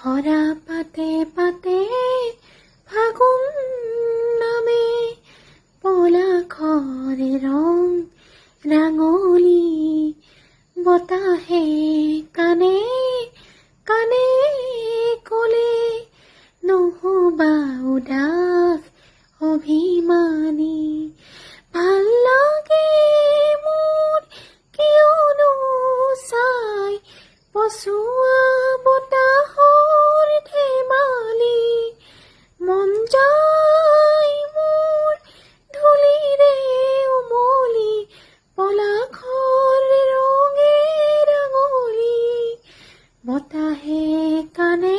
হৰা পাতে পাতে ফাগুন নামে পলাশৰে ৰং ৰাঙলী বতাহে কানে কানে কলে নুশুবা উদাস অভিমানী ভাল লাগে মোৰ কিয়নো চাই পচোৱা বতাহৰ ধেমালি মন যায় মোৰ ধূলিৰে উমলি পলাশৰ ৰঙে ৰাঙলী বতাহে কানে